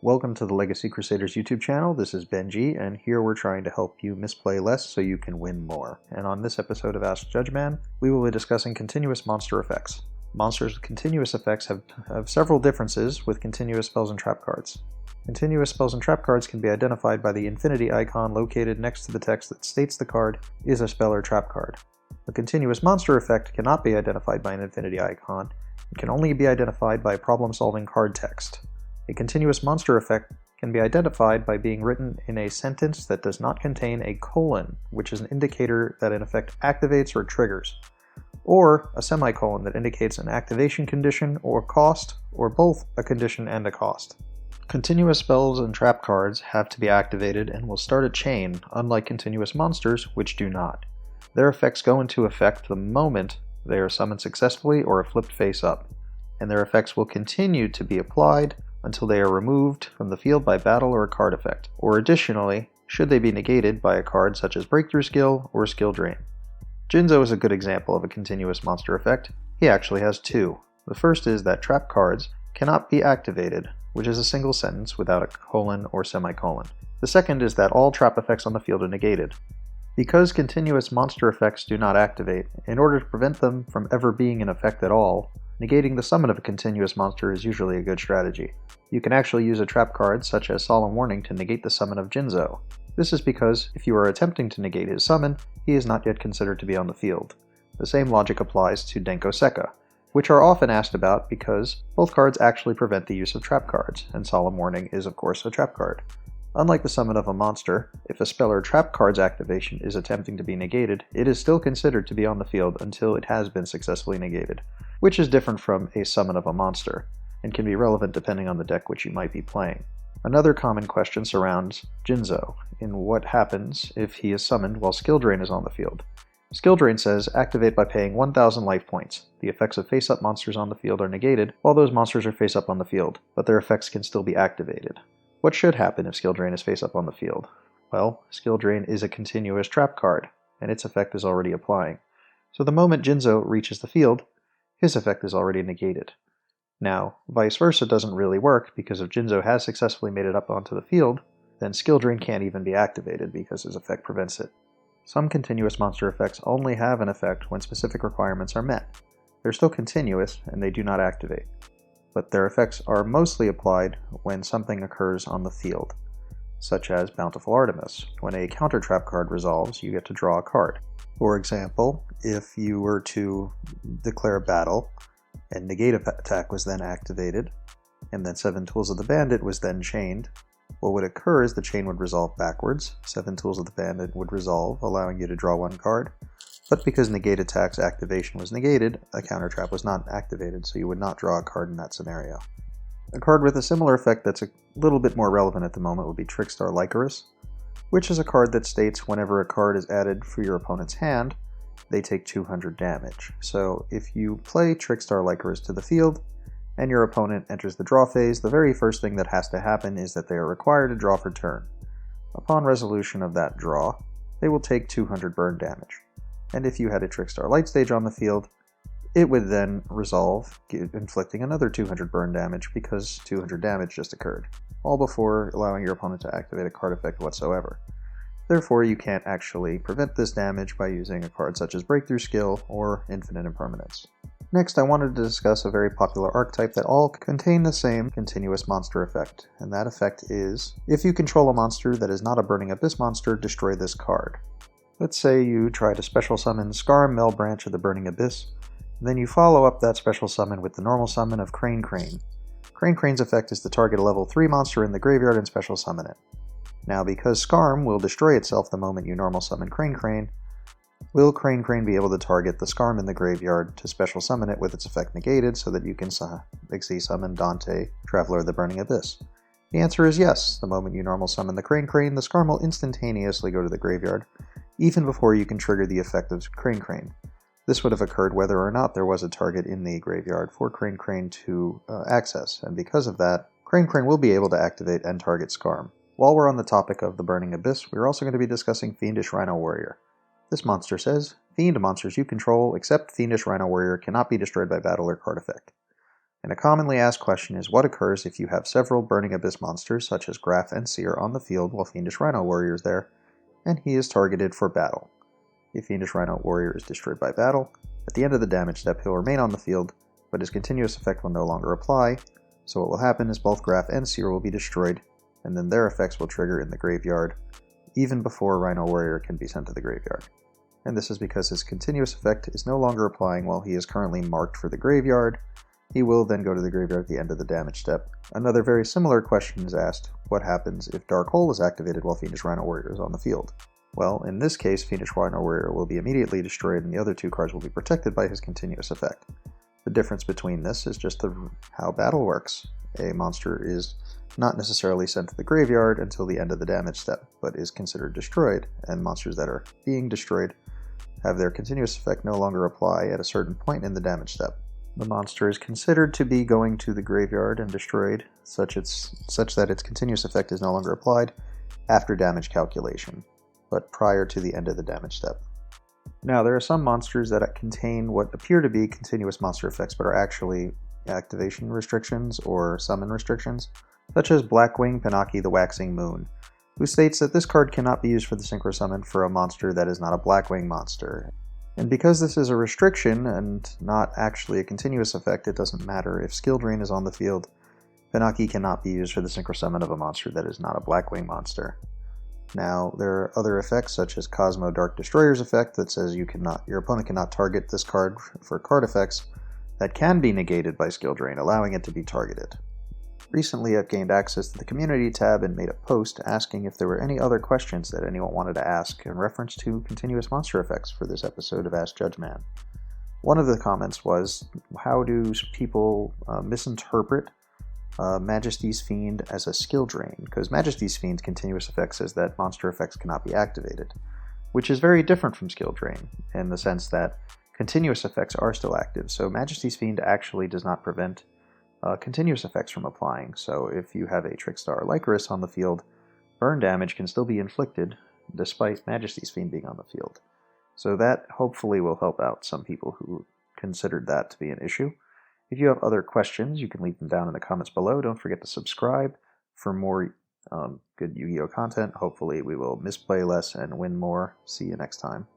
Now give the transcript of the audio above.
Welcome to the Legacy Crusaders YouTube channel. This is Benji, and here we're trying to help you misplay less so you can win more. And on this episode of Ask Judgeman, we will be discussing continuous monster effects. Monsters with continuous effects have several differences with continuous spells and trap cards. Continuous spells and trap cards can be identified by the infinity icon located next to the text that states the card is a spell or trap card. A continuous monster effect cannot be identified by an infinity icon. It can only be identified by problem-solving card text. A continuous monster effect can be identified by being written in a sentence that does not contain a colon, which is an indicator that an effect activates or triggers, or a semicolon that indicates an activation condition or cost, or both a condition and a cost. Continuous spells and trap cards have to be activated and will start a chain, unlike continuous monsters, which do not. Their effects go into effect the moment they are summoned successfully or are flipped face up, and their effects will continue to be applied until they are removed from the field by battle or a card effect, or additionally, should they be negated by a card such as Breakthrough Skill or Skill Drain. Jinzo is a good example of a continuous monster effect. He actually has two. The first is that trap cards cannot be activated, which is a single sentence without a colon or semicolon. The second is that all trap effects on the field are negated. Because continuous monster effects do not activate, in order to prevent them from ever being in effect at all, negating the summon of a continuous monster is usually a good strategy. You can actually use a trap card such as Solemn Warning to negate the summon of Jinzo. This is because if you are attempting to negate his summon, he is not yet considered to be on the field. The same logic applies to Denko Sekka, which are often asked about because both cards actually prevent the use of trap cards, and Solemn Warning is of course a trap card. Unlike the summon of a monster, if a spell or trap card's activation is attempting to be negated, it is still considered to be on the field until it has been successfully negated, which is different from a summon of a monster, and can be relevant depending on the deck which you might be playing. Another common question surrounds Jinzo, in what happens if he is summoned while Skill Drain is on the field. Skill Drain says, activate by paying 1,000 life points. The effects of face-up monsters on the field are negated, while those monsters are face-up on the field, but their effects can still be activated. What should happen if Skill Drain is face-up on the field? Well, Skill Drain is a continuous trap card, and its effect is already applying. So the moment Jinzo reaches the field, his effect is already negated. Now, vice versa doesn't really work, because if Jinzo has successfully made it up onto the field, then Skill Drain can't even be activated because his effect prevents it. Some continuous monster effects only have an effect when specific requirements are met. They're still continuous, and they do not activate. But their effects are mostly applied when something occurs on the field, such as Bountiful Artemis. When a counter trap card resolves, you get to draw a card. For example, if you were to declare battle, and Negate Attack was then activated, and then 7 Tools of the Bandit was then chained, what would occur is the chain would resolve backwards, 7 Tools of the Bandit would resolve, allowing you to draw one card, but because Negate Attack's activation was negated, a counter trap was not activated, so you would not draw a card in that scenario. A card with a similar effect that's a little bit more relevant at the moment would be Trickstar Lycoris, which is a card that states whenever a card is added for your opponent's hand, they take 200 damage. So if you play Trickstar Lycoris to the field, and your opponent enters the draw phase, the very first thing that has to happen is that they are required to draw for turn. Upon resolution of that draw, they will take 200 burn damage. And if you had a Trickstar Light Stage on the field, it would then resolve, inflicting another 200 burn damage because 200 damage just occurred, all before allowing your opponent to activate a card effect whatsoever. Therefore, you can't actually prevent this damage by using a card such as Breakthrough Skill or Infinite Impermanence. Next, I wanted to discuss a very popular archetype that all contain the same continuous monster effect, and that effect is, if you control a monster that is not a Burning Abyss monster, destroy this card. Let's say you try to special summon Scarm Mel Branch of the Burning Abyss, then you follow up that special summon with the normal summon of Crane Crane. Crane Crane's effect is to target a level 3 monster in the graveyard and special summon it. Now, because Scarm will destroy itself the moment you normal summon Crane Crane, will Crane Crane be able to target the Scarm in the graveyard to special summon it with its effect negated so that you can summon Dante, Traveler of the Burning Abyss? The answer is yes. The moment you normal summon the Crane Crane, the Scarm will instantaneously go to the graveyard, even before you can trigger the effect of Crane Crane. This would have occurred whether or not there was a target in the graveyard for Crane Crane to access, and because of that, Crane Crane will be able to activate and target Scarm. While we're on the topic of the Burning Abyss, we're also going to be discussing Fiendish Rhino Warrior. This monster says, Fiend monsters you control except Fiendish Rhino Warrior cannot be destroyed by battle or card effect. And a commonly asked question is what occurs if you have several Burning Abyss monsters, such as Graf and Seer, on the field while Fiendish Rhino Warrior is there, and he is targeted for battle. If Fiendish Rhino Warrior is destroyed by battle, at the end of the damage step he'll remain on the field, but his continuous effect will no longer apply, so what will happen is both Graf and Seer will be destroyed, and then their effects will trigger in the graveyard, even before Rhino Warrior can be sent to the graveyard. And this is because his continuous effect is no longer applying while he is currently marked for the graveyard. He will then go to the graveyard at the end of the damage step. Another very similar question is asked, what happens if Dark Hole is activated while Fiendish Rhino Warrior is on the field? Well, in this case, Fiendish Rhino Warrior will be immediately destroyed and the other two cards will be protected by his continuous effect. The difference between this is just how battle works. A monster is not necessarily sent to the graveyard until the end of the damage step, but is considered destroyed, and monsters that are being destroyed have their continuous effect no longer apply at a certain point in the damage step. The monster is considered to be going to the graveyard and destroyed, such that its continuous effect is no longer applied after damage calculation, but prior to the end of the damage step. Now, there are some monsters that contain what appear to be continuous monster effects, but are actually activation restrictions or summon restrictions, such as Blackwing Pinaki the Waxing Moon, who states that this card cannot be used for the Synchro Summon for a monster that is not a Blackwing monster. And because this is a restriction and not actually a continuous effect, it doesn't matter if Skill Drain is on the field. Pinaki cannot be used for the Synchro Summon of a monster that is not a Blackwing monster. Now, there are other effects such as Cosmo Dark Destroyer's effect that says your opponent cannot target this card for card effects that can be negated by Skill Drain, allowing it to be targeted. Recently, I've gained access to the community tab and made a post asking if there were any other questions that anyone wanted to ask in reference to continuous monster effects for this episode of Ask Judgeman. One of the comments was, how do people misinterpret Majesty's Fiend as a skill drain? Because Majesty's Fiend's continuous effect says that monster effects cannot be activated, which is very different from skill drain in the sense that continuous effects are still active. So Majesty's Fiend actually does not prevent continuous effects from applying, so if you have a Trickstar Lycoris on the field, burn damage can still be inflicted despite Majesty's Fiend being on the field. So that hopefully will help out some people who considered that to be an issue. If you have other questions, you can leave them down in the comments below. Don't forget to subscribe for more good Yu-Gi-Oh content. Hopefully we will misplay less and win more. See you next time.